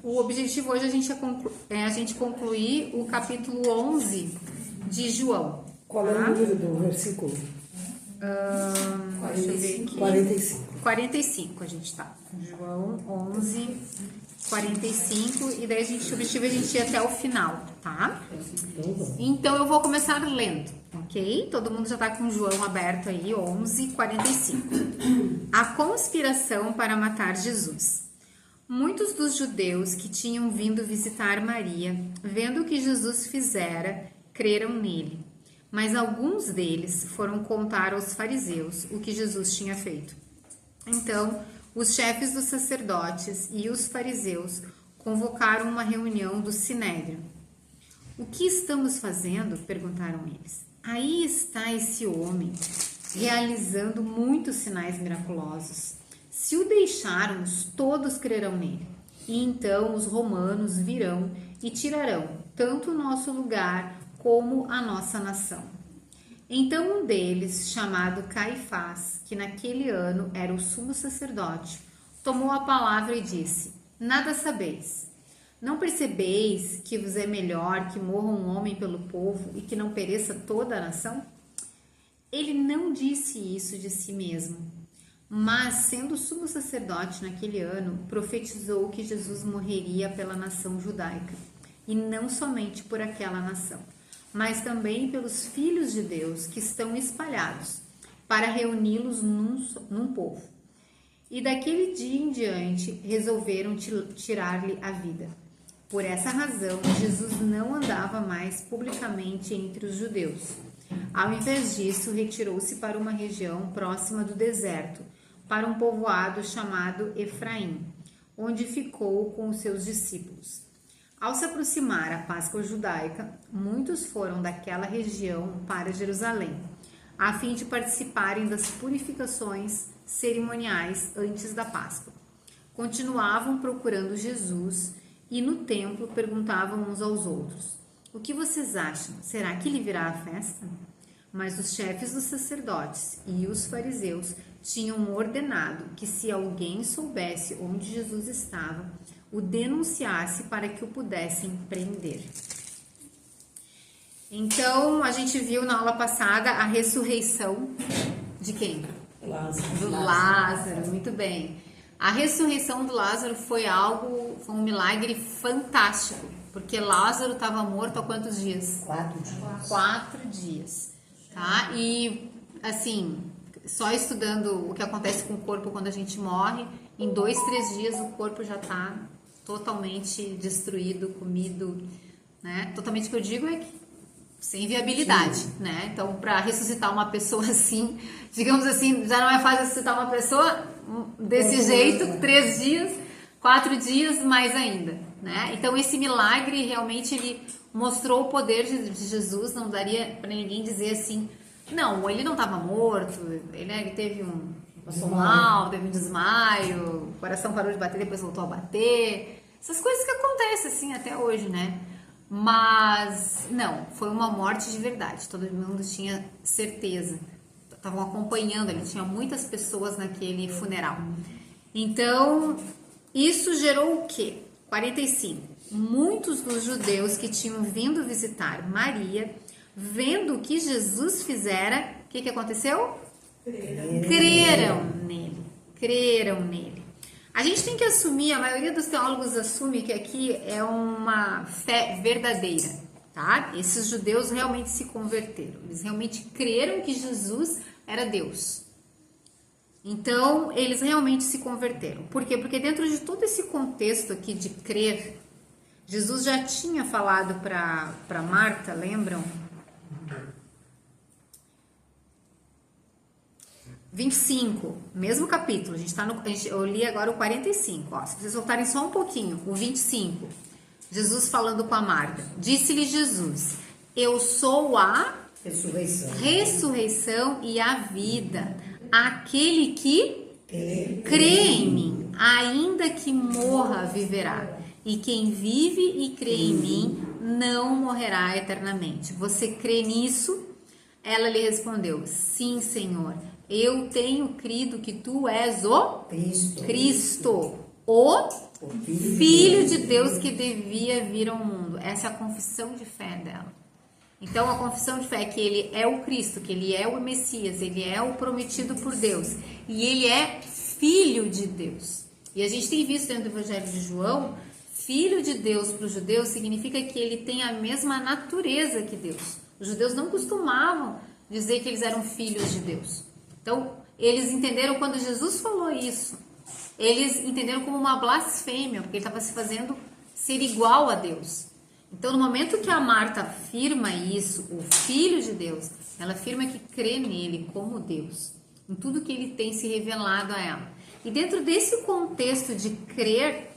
o objetivo hoje é a gente concluir o capítulo 11 de João. Qual é o número do versículo? Deixa eu ver aqui. 45. 45 a gente tá. João 11, 45. E daí o objetivo é a gente ir até o final, tá? Então eu vou começar lendo, ok? Todo mundo já tá com o João aberto aí, 11, 45. A conspiração para matar Jesus. Muitos dos judeus que tinham vindo visitar Maria, vendo o que Jesus fizera, creram nele. Mas alguns deles foram contar aos fariseus o que Jesus tinha feito. Então, os chefes dos sacerdotes e os fariseus convocaram uma reunião do Sinédrio. O que estamos fazendo? Perguntaram eles. Aí está esse homem, realizando muitos sinais miraculosos. Se o deixarmos, todos crerão nele. E então os romanos virão e tirarão tanto o nosso lugar como a nossa nação. Então um deles, chamado Caifás, que naquele ano era o sumo sacerdote, tomou a palavra e disse: Nada sabeis. Não percebeis que vos é melhor que morra um homem pelo povo e que não pereça toda a nação? Ele não disse isso de si mesmo, mas, sendo sumo sacerdote naquele ano, profetizou que Jesus morreria pela nação judaica, e não somente por aquela nação, mas também pelos filhos de Deus que estão espalhados, para reuni-los num povo. E daquele dia em diante resolveram tirar-lhe a vida. Por essa razão, Jesus não andava mais publicamente entre os judeus. Ao invés disso, retirou-se para uma região próxima do deserto, para um povoado chamado Efraim, onde ficou com os seus discípulos. Ao se aproximar a Páscoa judaica, muitos foram daquela região para Jerusalém, a fim de participarem das purificações cerimoniais antes da Páscoa. Continuavam procurando Jesus e no templo perguntavam uns aos outros: O que vocês acham? Será que lhe virá a festa? Mas os chefes dos sacerdotes e os fariseus tinham ordenado que, se alguém soubesse onde Jesus estava, o denunciasse para que o pudessem prender. Então, a gente viu na aula passada a ressurreição de quem? Do Lázaro, muito bem. A ressurreição do Lázaro foi um milagre fantástico, porque Lázaro estava morto há quantos dias? 4 dias. 4 dias, tá? E, assim, só estudando o que acontece com o corpo quando a gente morre, em 2, 3 dias o corpo já está totalmente destruído, comido, né? Totalmente, o que eu digo é que sem viabilidade, né? Então, para ressuscitar uma pessoa assim, digamos assim, já não é fácil ressuscitar uma pessoa desse jeito, 3 dias, 4 dias, mais ainda, né? Então, esse milagre realmente ele mostrou o poder de Jesus. Não daria para ninguém dizer assim, não, ele não estava morto, ele teve passou mal, teve um desmaio, o coração parou de bater, depois voltou a bater. Essas coisas que acontecem assim até hoje, né? Mas não, foi uma morte de verdade. Todo mundo tinha certeza. Estavam acompanhando, ele tinha muitas pessoas naquele funeral. Então, isso gerou o quê? 45. Muitos dos judeus que tinham vindo visitar Maria, vendo o que Jesus fizera, o que aconteceu? Creram nele. Creram nele. A gente tem que assumir, a maioria dos teólogos assume que aqui é uma fé verdadeira, tá? Esses judeus realmente se converteram, eles realmente creram que Jesus era Deus. Então, eles realmente se converteram. Por quê? Porque dentro de todo esse contexto aqui de crer, Jesus já tinha falado para Marta, lembram? 25, mesmo capítulo, eu li agora o 45, ó, se vocês voltarem só um pouquinho, o 25, Jesus falando com a Marta, disse-lhe Jesus, eu sou a ressurreição e a vida, aquele que crê em mim, ainda que morra, viverá, e quem vive e crê em mim, não morrerá eternamente. Você crê nisso? Ela lhe respondeu, sim, Senhor. Eu tenho crido que tu és o Cristo, o Filho de Deus que devia vir ao mundo. Essa é a confissão de fé dela. Então, a confissão de fé é que ele é o Cristo, que ele é o Messias, ele é o prometido por Deus. E ele é Filho de Deus. E a gente tem visto dentro do Evangelho de João, Filho de Deus para os judeus significa que ele tem a mesma natureza que Deus. Os judeus não costumavam dizer que eles eram filhos de Deus. Então, eles entenderam quando Jesus falou isso, eles entenderam como uma blasfêmia, porque ele estava se fazendo ser igual a Deus. Então, no momento que a Marta afirma isso, o Filho de Deus, ela afirma que crê nele como Deus, em tudo que ele tem se revelado a ela. E dentro desse contexto de crer,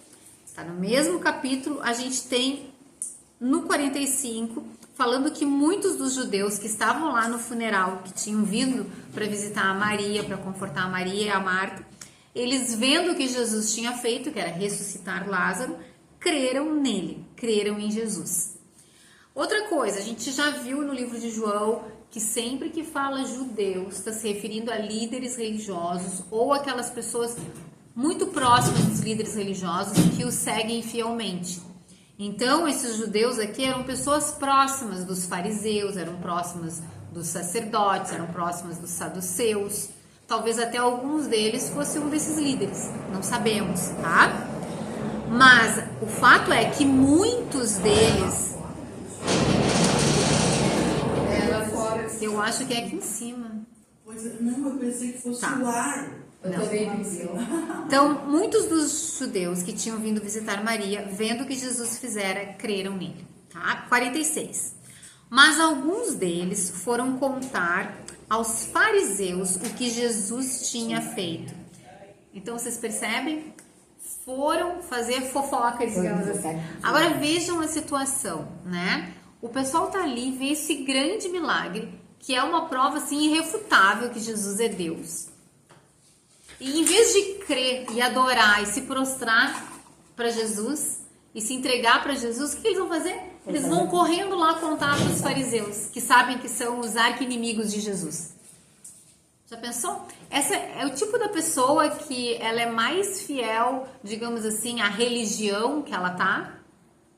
está no mesmo capítulo, a gente tem no 45, falando que muitos dos judeus que estavam lá no funeral, que tinham vindo para visitar a Maria, para confortar a Maria e a Marta, eles vendo o que Jesus tinha feito, que era ressuscitar Lázaro, creram nele, creram em Jesus. Outra coisa, a gente já viu no livro de João que sempre que fala judeus, está se referindo a líderes religiosos ou aquelas pessoas muito próximas dos líderes religiosos que os seguem fielmente. Então, esses judeus aqui eram pessoas próximas dos fariseus, eram próximas dos sacerdotes, eram próximas dos saduceus. Talvez até alguns deles fossem um desses líderes, não sabemos, tá? Mas o fato é que muitos deles... Eu acho que é aqui em cima. Pois não, eu pensei que fosse o ar. Então, muitos dos judeus que tinham vindo visitar Maria, vendo o que Jesus fizera, creram nele. Tá? 46. Mas alguns deles foram contar aos fariseus o que Jesus tinha feito. Então, vocês percebem? Foram fazer fofoca, digamos assim. Agora, vejam a situação, né? O pessoal tá ali, vê esse grande milagre, que é uma prova, assim, irrefutável que Jesus é Deus. E em vez de crer e adorar e se prostrar para Jesus e se entregar para Jesus, o que eles vão fazer? Eles vão correndo lá contar para os fariseus, que sabem que são os arqui-inimigos de Jesus. Já pensou? Essa é o tipo da pessoa que ela é mais fiel, digamos assim, à religião que ela tá,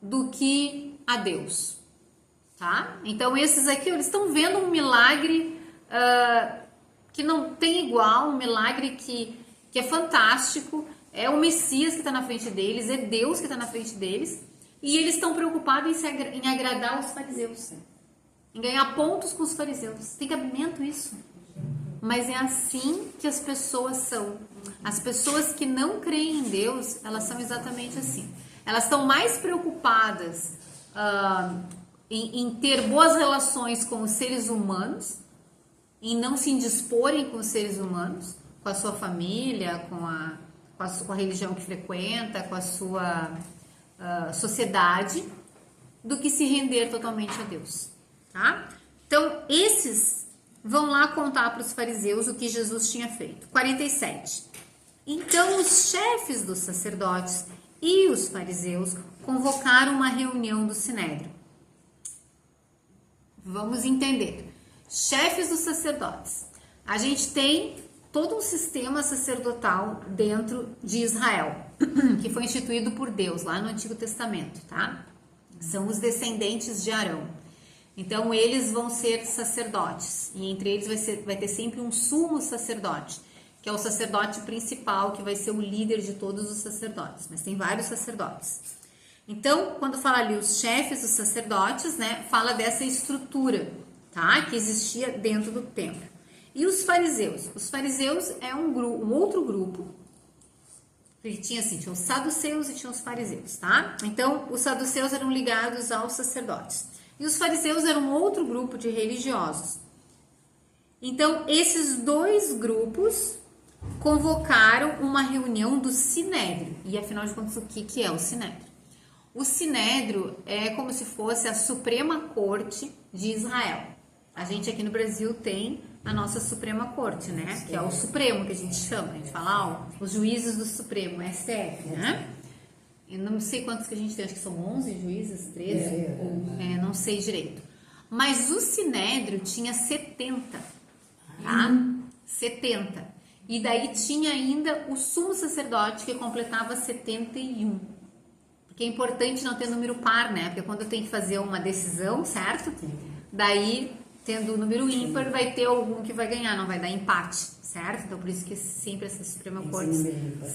do que a Deus. Tá? Então esses aqui, eles estão vendo um milagre que não tem igual, um milagre que é fantástico, é o Messias que está na frente deles, é Deus que está na frente deles, e eles estão preocupados em agradar os fariseus, em ganhar pontos com os fariseus. Tem cabimento isso? Mas é assim que as pessoas são. As pessoas que não creem em Deus, elas são exatamente assim. Elas estão mais preocupadas em ter boas relações com os seres humanos, em não se indisporem com os seres humanos, com a sua família, com a religião que frequenta, com a sua sociedade, do que se render totalmente a Deus, tá? Então, esses vão lá contar para os fariseus o que Jesus tinha feito. 47. Então, os chefes dos sacerdotes e os fariseus convocaram uma reunião do Sinédrio. Vamos entender. Chefes dos sacerdotes. A gente tem todo um sistema sacerdotal dentro de Israel, que foi instituído por Deus lá no Antigo Testamento, tá? São os descendentes de Arão. Então, eles vão ser sacerdotes, e entre eles vai ter sempre um sumo sacerdote, que é o sacerdote principal, que vai ser o líder de todos os sacerdotes, mas tem vários sacerdotes. Então, quando fala ali os chefes dos sacerdotes, né, fala dessa estrutura, tá, que existia dentro do templo. E os fariseus? Os fariseus é um outro grupo, que tinha assim, tinha os saduceus e tinha os fariseus, tá? Então, os saduceus eram ligados aos sacerdotes. E os fariseus eram um outro grupo de religiosos. Então, esses dois grupos convocaram uma reunião do Sinédrio. E, afinal de contas, o que é o Sinédrio? O Sinédrio é como se fosse a Suprema Corte de Israel. A gente aqui no Brasil tem a nossa Suprema Corte, né? Que é o Supremo que a gente chama. A gente fala, os juízes do Supremo, STF, né? Eu não sei quantos que a gente tem, acho que são 11 juízes, 13, não sei direito. Mas o Sinédrio tinha 70, tá? 70. E daí tinha ainda o sumo sacerdote que completava 71. Porque é importante não ter número par, né? Porque quando tem que fazer uma decisão, certo? Daí, tendo o número ímpar, vai ter algum que vai ganhar, não vai dar empate, certo? Então, por isso que sempre essa Suprema Corte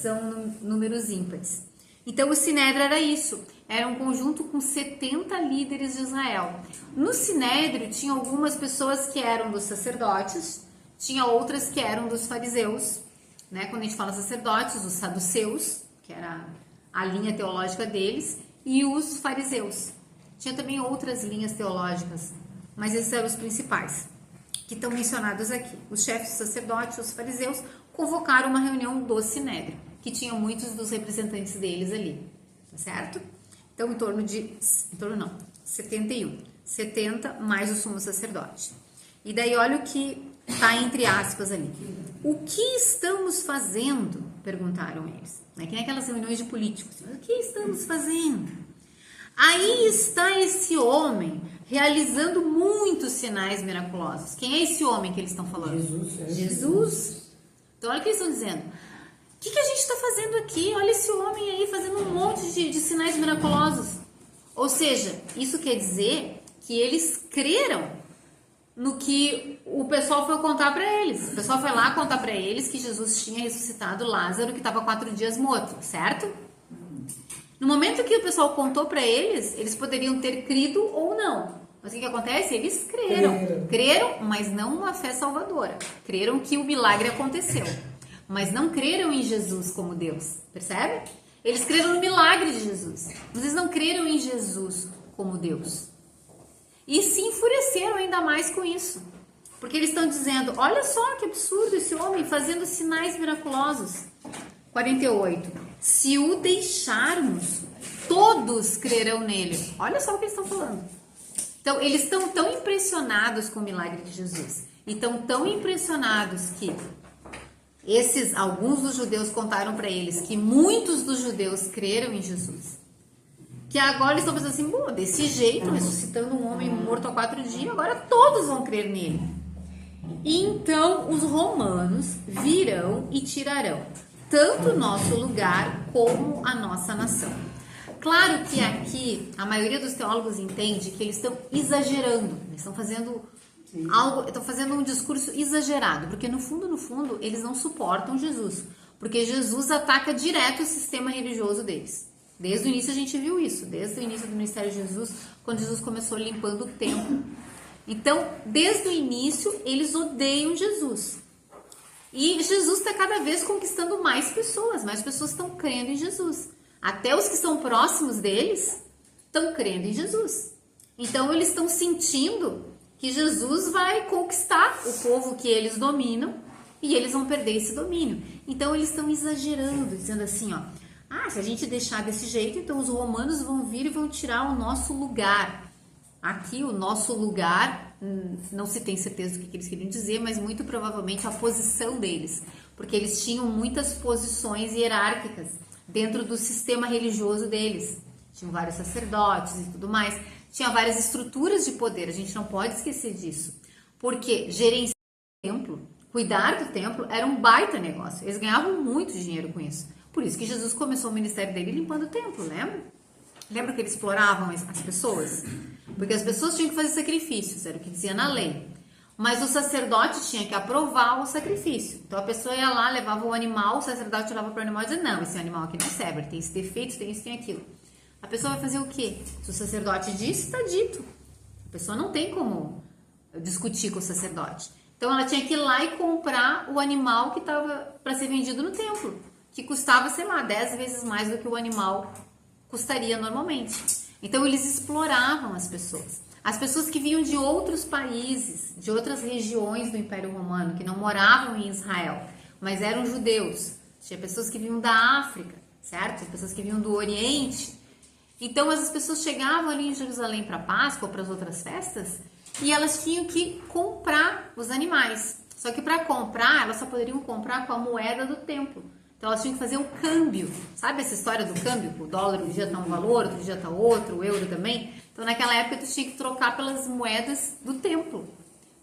são números ímpares. Então, o Sinédrio era isso. Era um conjunto com 70 líderes de Israel. No Sinédrio, tinha algumas pessoas que eram dos sacerdotes, tinha outras que eram dos fariseus, né? Quando a gente fala sacerdotes, os saduceus, que era a linha teológica deles, e os fariseus. Tinha também outras linhas teológicas, mas esses eram os principais, que estão mencionados aqui. Os chefes sacerdotes, os fariseus, convocaram uma reunião do Sinédrio, que tinha muitos dos representantes deles ali, tá certo? Então, em torno não, 71. 70 mais o sumo sacerdote. E daí, olha o que está entre aspas ali. O que estamos fazendo? Perguntaram eles. É que nem aquelas reuniões de políticos. O que estamos fazendo? Aí está esse homem realizando muitos sinais miraculosos. Quem é esse homem que eles estão falando? Jesus. Jesus. Então, olha o que eles estão dizendo. O que a gente está fazendo aqui? Olha esse homem aí fazendo um monte de sinais miraculosos. Ou seja, isso quer dizer que eles creram no que o pessoal foi contar para eles. O pessoal foi lá contar para eles que Jesus tinha ressuscitado Lázaro, que estava 4 dias morto, certo? No momento que o pessoal contou para eles, eles poderiam ter crido ou não. Mas o que acontece? Eles creram. Creram, mas não uma fé salvadora. Creram que o milagre aconteceu. Mas não creram em Jesus como Deus. Percebe? Eles creram no milagre de Jesus. Mas eles não creram em Jesus como Deus. E se enfureceram ainda mais com isso. Porque eles estão dizendo, olha só que absurdo esse homem fazendo sinais miraculosos. 48. Se o deixarmos, todos crerão nele. Olha só o que eles estão falando. Então, eles estão tão impressionados com o milagre de Jesus. E estão tão impressionados que alguns dos judeus contaram para eles que muitos dos judeus creram em Jesus. Que agora eles estão pensando assim, bom, desse jeito, ressuscitando um homem morto há 4 dias, agora todos vão crer nele. E então os romanos virão e tirarão tanto o nosso lugar como a nossa nação. Claro que aqui a maioria dos teólogos entende que eles estão exagerando, eles estão fazendo estão fazendo um discurso exagerado, porque no fundo, eles não suportam Jesus, porque Jesus ataca direto o sistema religioso deles. Desde o início a gente viu isso, desde o início do ministério de Jesus, quando Jesus começou limpando o templo. Então, desde o início, eles odeiam Jesus. E Jesus está cada vez conquistando mais pessoas estão crendo em Jesus. Até os que estão próximos deles estão crendo em Jesus. Então, eles estão sentindo que Jesus vai conquistar o povo que eles dominam e eles vão perder esse domínio. Então, eles estão exagerando, dizendo assim, ó, se a gente deixar desse jeito, então os romanos vão vir e vão tirar o nosso lugar. Aqui, o nosso lugar, não se tem certeza do que eles queriam dizer, mas muito provavelmente a posição deles, porque eles tinham muitas posições hierárquicas dentro do sistema religioso deles. Tinham vários sacerdotes e tudo mais, tinha várias estruturas de poder, a gente não pode esquecer disso, porque gerenciar o templo, cuidar do templo, era um baita negócio, eles ganhavam muito dinheiro com isso. Por isso que Jesus começou o ministério dele limpando o templo, lembra? Lembra que eles exploravam as pessoas? Porque as pessoas tinham que fazer sacrifícios, era o que dizia na lei. Mas o sacerdote tinha que aprovar o sacrifício. Então a pessoa ia lá, levava o animal, o sacerdote olhava para o animal e dizia, não, esse animal aqui não serve, ele tem esse defeito, tem isso, tem aquilo. A pessoa vai fazer o quê? Se o sacerdote disse, está dito. A pessoa não tem como discutir com o sacerdote. Então ela tinha que ir lá e comprar o animal que estava para ser vendido no templo, que custava, sei lá, 10 vezes mais do que o animal custaria normalmente. Então eles exploravam as pessoas. As pessoas que vinham de outros países, de outras regiões do Império Romano, que não moravam em Israel, mas eram judeus. Tinha pessoas que vinham da África, certo? Tinha pessoas que vinham do Oriente. Então as pessoas chegavam ali em Jerusalém para Páscoa ou para as outras festas e elas tinham que comprar os animais. Só que para comprar, elas só poderiam comprar com a moeda do templo. Então elas tinham que fazer um câmbio. Sabe essa história do câmbio? O dólar um dia está um valor, outro dia está outro, o euro também. Então naquela época tu tinha que trocar pelas moedas do templo.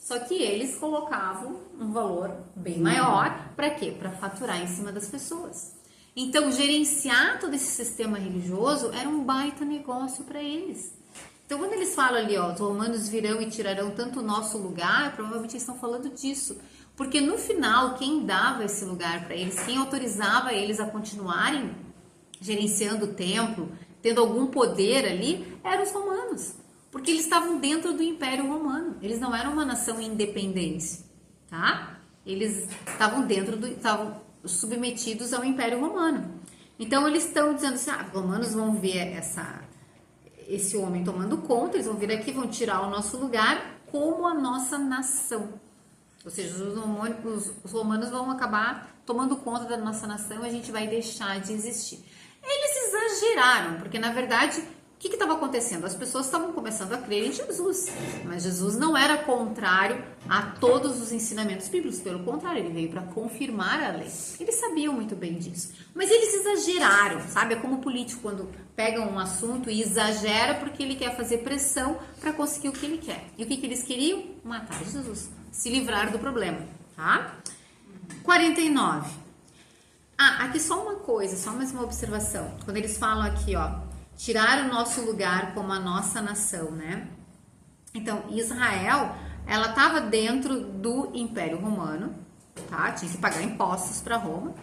Só que eles colocavam um valor bem maior, para quê? Para faturar em cima das pessoas. Então, gerenciar todo esse sistema religioso era um baita negócio para eles. Então, quando eles falam ali, ó, os romanos virão e tirarão tanto o nosso lugar, provavelmente eles estão falando disso. Porque no final, quem dava esse lugar para eles, quem autorizava eles a continuarem gerenciando o templo, tendo algum poder ali, eram os romanos. Porque eles estavam dentro do Império Romano. Eles não eram uma nação independente, tá? Eles estavam submetidos ao Império Romano. Então, eles estão dizendo assim, os romanos vão ver esse homem tomando conta, eles vão vir aqui, vão tirar o nosso lugar como a nossa nação. Ou seja, os romanos vão acabar tomando conta da nossa nação e a gente vai deixar de existir. Eles exageraram, porque na verdade, o que estava acontecendo? As pessoas estavam começando a crer em Jesus, mas Jesus não era contrário a todos os ensinamentos bíblicos, pelo contrário, ele veio para confirmar a lei. Eles sabiam muito bem disso, mas eles exageraram, sabe? É como o político quando pega um assunto e exagera porque ele quer fazer pressão para conseguir o que ele quer. E o que eles queriam? Matar Jesus, se livrar do problema, tá? 49. Aqui só uma coisa, só mais uma observação. Quando eles falam aqui, ó, tirar o nosso lugar como a nossa nação, né? Então, Israel, ela estava dentro do Império Romano, tá? Tinha que pagar impostos para Roma.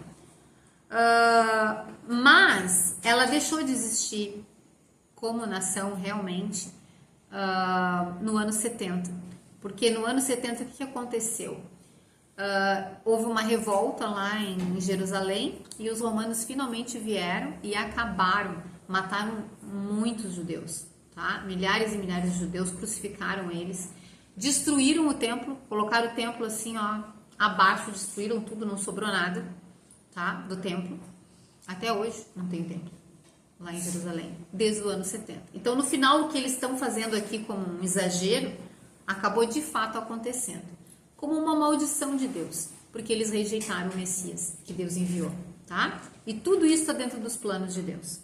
Mas ela deixou de existir como nação realmente no ano 70. Porque no ano 70, o que aconteceu? Houve uma revolta lá em Jerusalém e os romanos finalmente vieram e acabaram, mataram muitos judeus, tá? Milhares e milhares de judeus, crucificaram eles, destruíram o templo, colocaram o templo assim, ó, abaixo, destruíram tudo, não sobrou nada, tá? Do templo. Até hoje não tem templo lá em Jerusalém, desde o ano 70. Então, no final, o que eles estão fazendo aqui como um exagero, acabou de fato acontecendo. Como uma maldição de Deus, porque eles rejeitaram o Messias que Deus enviou, tá? E tudo isso está dentro dos planos de Deus.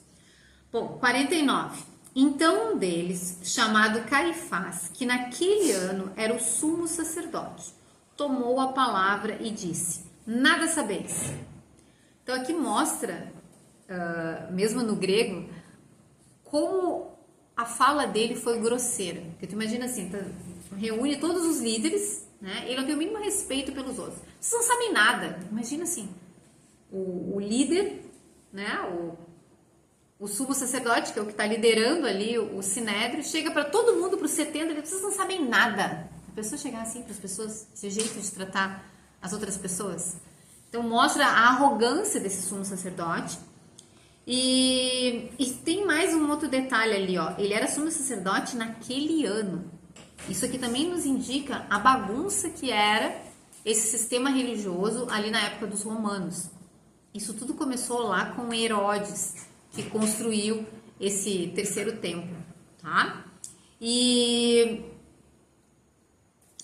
Bom, 49. Então um deles, chamado Caifás, que naquele ano era o sumo sacerdote, tomou a palavra e disse, nada sabeis. Então aqui mostra, mesmo no grego, como a fala dele foi grosseira. Porque tu imagina assim, reúne todos os líderes, né? Ele não tem o mínimo respeito pelos outros. Vocês não sabem nada. Imagina assim, o líder, né? O sumo sacerdote, que é o que está liderando ali o sinédrio, chega para todo mundo, para os 70, e vocês não sabem nada. A pessoa chegar assim para as pessoas, esse jeito de tratar as outras pessoas. Então mostra a arrogância desse sumo sacerdote. E tem mais um outro detalhe ali, ó. Ele era sumo sacerdote naquele ano. Isso aqui também nos indica a bagunça que era esse sistema religioso ali na época dos romanos. Isso tudo começou lá com Herodes, que construiu esse terceiro templo, tá? E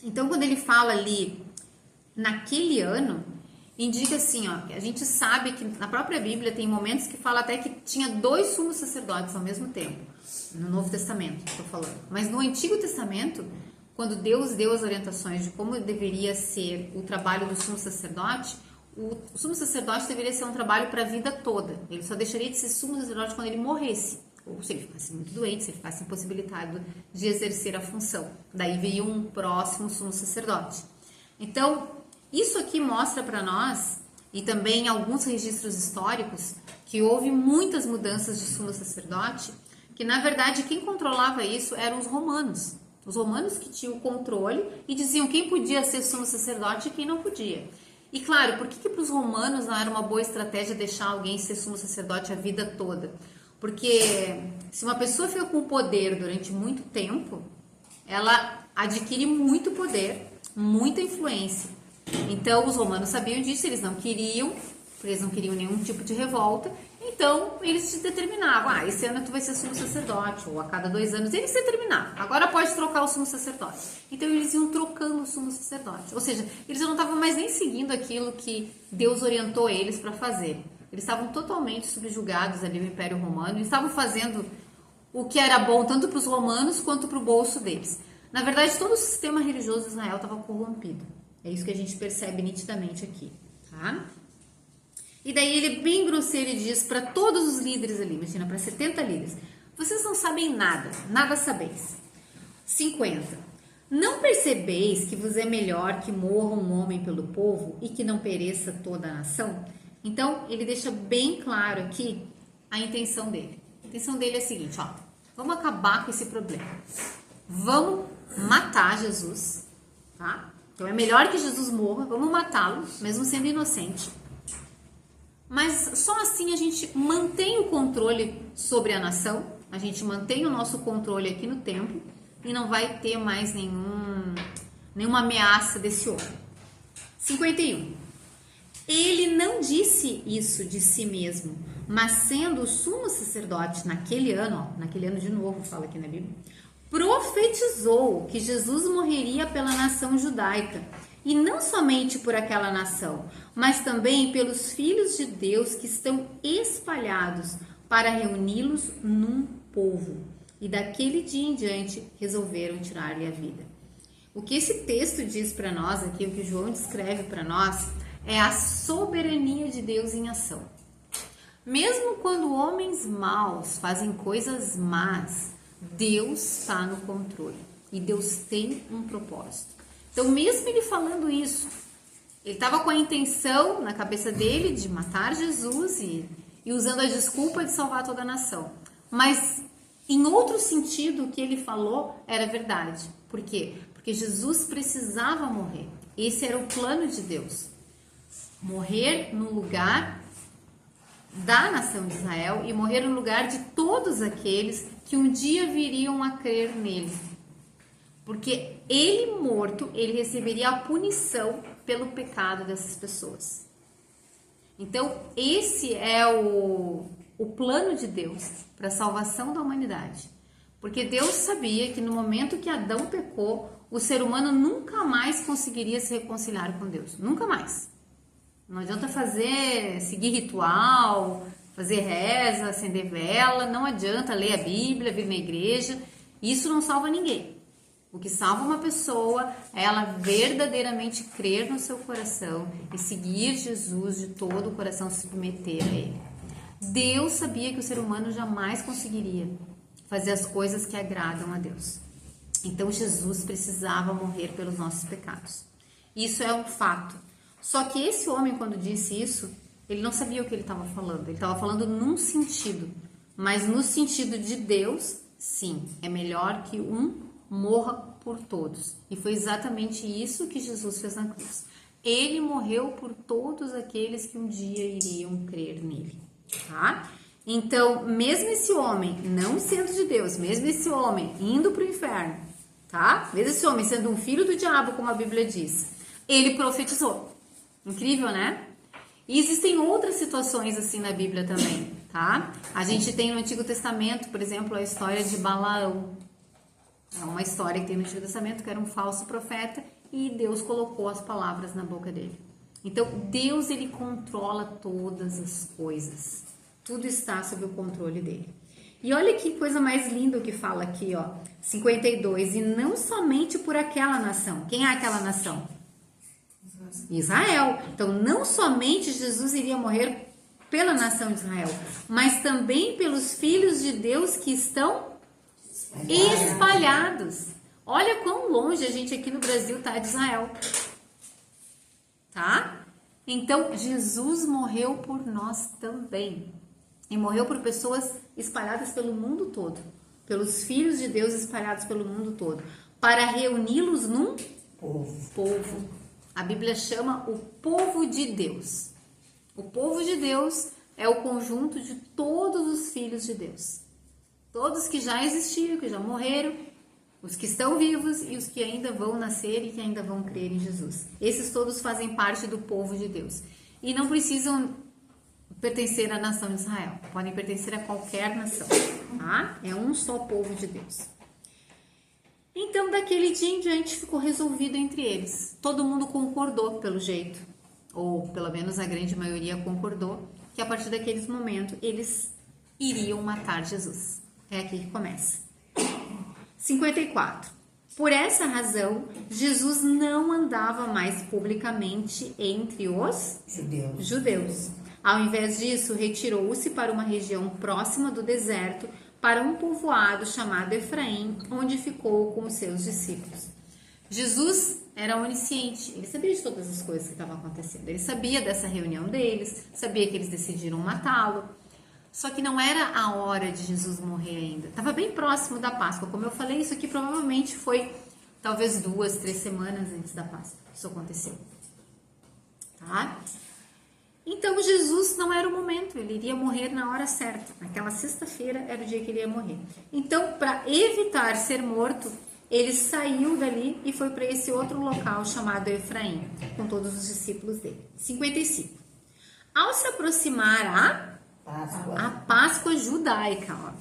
então quando ele fala ali naquele ano, indica assim, ó, que a gente sabe que na própria Bíblia tem momentos que fala até que tinha 2 sumos sacerdotes ao mesmo tempo. No Novo Testamento, estou falando. Mas no Antigo Testamento, quando Deus deu as orientações de como deveria ser o trabalho do sumo sacerdote, o sumo sacerdote deveria ser um trabalho para a vida toda. Ele só deixaria de ser sumo sacerdote quando ele morresse. Ou se ele ficasse muito doente, se ele ficasse impossibilitado de exercer a função. Daí veio um próximo sumo sacerdote. Então, isso aqui mostra para nós, e também alguns registros históricos, que houve muitas mudanças de sumo sacerdote, que na verdade quem controlava isso eram os romanos. Os romanos que tinham o controle e diziam quem podia ser sumo sacerdote e quem não podia. E claro, por que para os romanos não era uma boa estratégia deixar alguém ser sumo sacerdote a vida toda? Porque se uma pessoa fica com poder durante muito tempo, ela adquire muito poder, muita influência. Então os romanos sabiam disso, eles não queriam, porque eles não queriam nenhum tipo de revolta. Então, eles se determinavam, esse ano tu vai ser sumo sacerdote, ou a cada 2 anos, eles se determinavam, agora pode trocar o sumo sacerdote. Então, eles iam trocando o sumo sacerdote, ou seja, eles já não estavam mais nem seguindo aquilo que Deus orientou eles para fazer. Eles estavam totalmente subjugados ali no Império Romano, eles estavam fazendo o que era bom tanto para os romanos quanto para o bolso deles. Na verdade, todo o sistema religioso de Israel estava corrompido. É isso que a gente percebe nitidamente aqui, tá? E daí ele bem grosseiro e diz para todos os líderes ali, imagina, para 70 líderes: vocês não sabem nada, nada sabeis. 50. Não percebeis que vos é melhor que morra um homem pelo povo e que não pereça toda a nação? Então, ele deixa bem claro aqui a intenção dele. A intenção dele é a seguinte, ó: vamos acabar com esse problema. Vamos matar Jesus, tá? Então, é melhor que Jesus morra, vamos matá-lo, mesmo sendo inocente. Mas só assim a gente mantém o controle sobre a nação, a gente mantém o nosso controle aqui no templo e não vai ter mais nenhuma ameaça desse homem. 51. Ele não disse isso de si mesmo, mas sendo o sumo sacerdote naquele ano de novo, fala aqui na Bíblia, profetizou que Jesus morreria pela nação judaica, e não somente por aquela nação, mas também pelos filhos de Deus que estão espalhados, para reuni-los num povo. E daquele dia em diante resolveram tirar-lhe a vida. O que esse texto diz para nós aqui, o que João descreve para nós, é a soberania de Deus em ação. Mesmo quando homens maus fazem coisas más, Deus está no controle e Deus tem um propósito. Então, mesmo ele falando isso, ele estava com a intenção na cabeça dele de matar Jesus e usando a desculpa de salvar toda a nação. Mas, em outro sentido, o que ele falou era verdade. Por quê? Porque Jesus precisava morrer. Esse era o plano de Deus. Morrer no lugar da nação de Israel e morrer no lugar de todos aqueles que um dia viriam a crer nele. Porque ele morto, ele receberia a punição pelo pecado dessas pessoas. Então, esse é o plano de Deus para a salvação da humanidade. Porque Deus sabia que no momento que Adão pecou, o ser humano nunca mais conseguiria se reconciliar com Deus. Nunca mais. Não adianta seguir ritual, fazer reza, acender vela, não adianta ler a Bíblia, vir na igreja. Isso não salva ninguém. O que salva uma pessoa é ela verdadeiramente crer no seu coração e seguir Jesus de todo o coração, se submeter a Ele. Deus sabia que o ser humano jamais conseguiria fazer as coisas que agradam a Deus. Então Jesus precisava morrer pelos nossos pecados. Isso é um fato. Só que esse homem, quando disse isso, ele não sabia o que ele estava falando. Ele estava falando num sentido, mas no sentido de Deus, sim, é melhor que um morra por todos. E foi exatamente isso que Jesus fez na cruz. Ele morreu por todos aqueles que um dia iriam crer nele, tá? Então, mesmo esse homem não sendo de Deus, mesmo esse homem indo para o inferno, tá? Mesmo esse homem sendo um filho do diabo, como a Bíblia diz, ele profetizou. Incrível, né? E existem outras situações assim na Bíblia também, tá? A gente tem no Antigo Testamento, por exemplo, a história de Balaão. É uma história que tem no Antigo Testamento, que era um falso profeta e Deus colocou as palavras na boca dele. Então, Deus, ele controla todas as coisas. Tudo está sob o controle dele. E olha que coisa mais linda o que fala aqui, ó. 52. E não somente por aquela nação. Quem é aquela nação? Israel. Então, não somente Jesus iria morrer pela nação de Israel, mas também pelos filhos de Deus que estão espalhados. Olha quão longe a gente aqui no Brasil tá de Israel. Tá? Então, Jesus morreu por nós também. E morreu por pessoas espalhadas pelo mundo todo. Pelos filhos de Deus espalhados pelo mundo todo. Para reuni-los num povo. A Bíblia chama o povo de Deus. O povo de Deus é o conjunto de todos os filhos de Deus. Todos que já existiram, que já morreram, os que estão vivos e os que ainda vão nascer e que ainda vão crer em Jesus. Esses todos fazem parte do povo de Deus. E não precisam pertencer à nação de Israel. Podem pertencer a qualquer nação. Tá? É um só povo de Deus. Então, daquele dia em diante, ficou resolvido entre eles. Todo mundo concordou, pelo jeito. Ou, pelo menos, a grande maioria concordou que, a partir daquele momento, eles iriam matar Jesus. É aqui que começa. 54. Por essa razão, Jesus não andava mais publicamente entre os judeus. Ao invés disso, retirou-se para uma região próxima do deserto, para um povoado chamado Efraim, onde ficou com os seus discípulos. Jesus era onisciente, ele sabia de todas as coisas que estavam acontecendo. Ele sabia dessa reunião deles, sabia que eles decidiram matá-lo. Só que não era a hora de Jesus morrer ainda. Estava bem próximo da Páscoa. Como eu falei, isso aqui provavelmente foi talvez 2, 3 semanas antes da Páscoa. Isso aconteceu. Tá? Então Jesus não era o momento. Ele iria morrer na hora certa. Naquela sexta-feira era o dia que ele ia morrer. Então, para evitar ser morto, ele saiu dali e foi para esse outro local chamado Efraim, com todos os discípulos dele. 55. Ao se aproximar a Páscoa judaica, ó.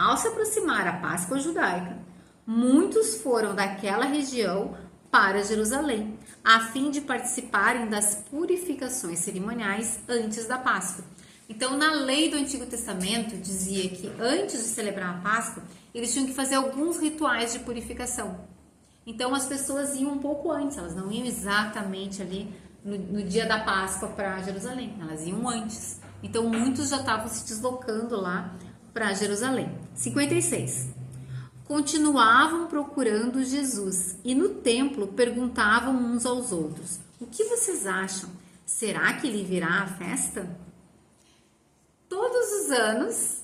Ao se aproximar a Páscoa judaica, muitos foram daquela região para Jerusalém, a fim de participarem das purificações cerimoniais antes da Páscoa. Então, na lei do Antigo Testamento, dizia que antes de celebrar a Páscoa, eles tinham que fazer alguns rituais de purificação. Então, as pessoas iam um pouco antes, elas não iam exatamente ali no dia da Páscoa para Jerusalém, elas iam antes. Então, muitos já estavam se deslocando lá para Jerusalém. 56. Continuavam procurando Jesus e no templo perguntavam uns aos outros: o que vocês acham? Será que ele virá à festa? Todos os anos,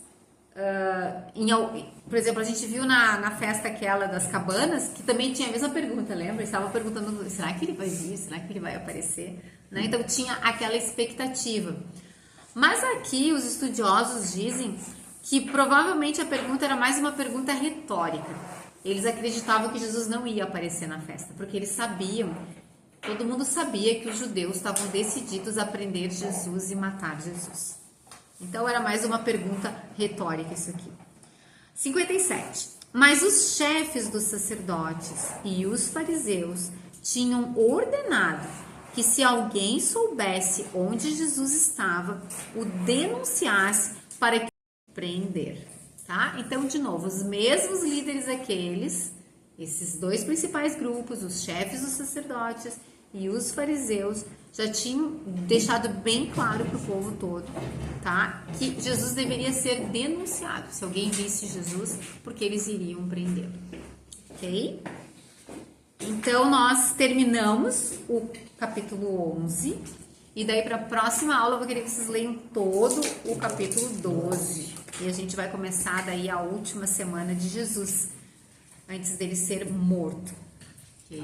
por exemplo, a gente viu na festa aquela das cabanas, que também tinha a mesma pergunta, lembra? Eles estavam perguntando, será que ele vai vir? Será que ele vai aparecer? Né? Então, tinha aquela expectativa. Mas aqui os estudiosos dizem que provavelmente a pergunta era mais uma pergunta retórica. Eles acreditavam que Jesus não ia aparecer na festa, porque eles sabiam, todo mundo sabia que os judeus estavam decididos a prender Jesus e matar Jesus. Então era mais uma pergunta retórica isso aqui. 57. Mas os chefes dos sacerdotes e os fariseus tinham ordenado que se alguém soubesse onde Jesus estava, o denunciasse para que prender, tá? Então, de novo, os mesmos líderes esses dois principais grupos, os chefes dos sacerdotes e os fariseus, já tinham deixado bem claro para o povo todo, tá? Que Jesus deveria ser denunciado se alguém visse Jesus, porque eles iriam prendê-lo, ok? Então, nós terminamos o capítulo 11 e daí para a próxima aula eu vou querer que vocês leiam todo o capítulo 12 e a gente vai começar daí a última semana de Jesus, antes dele ser morto. Okay?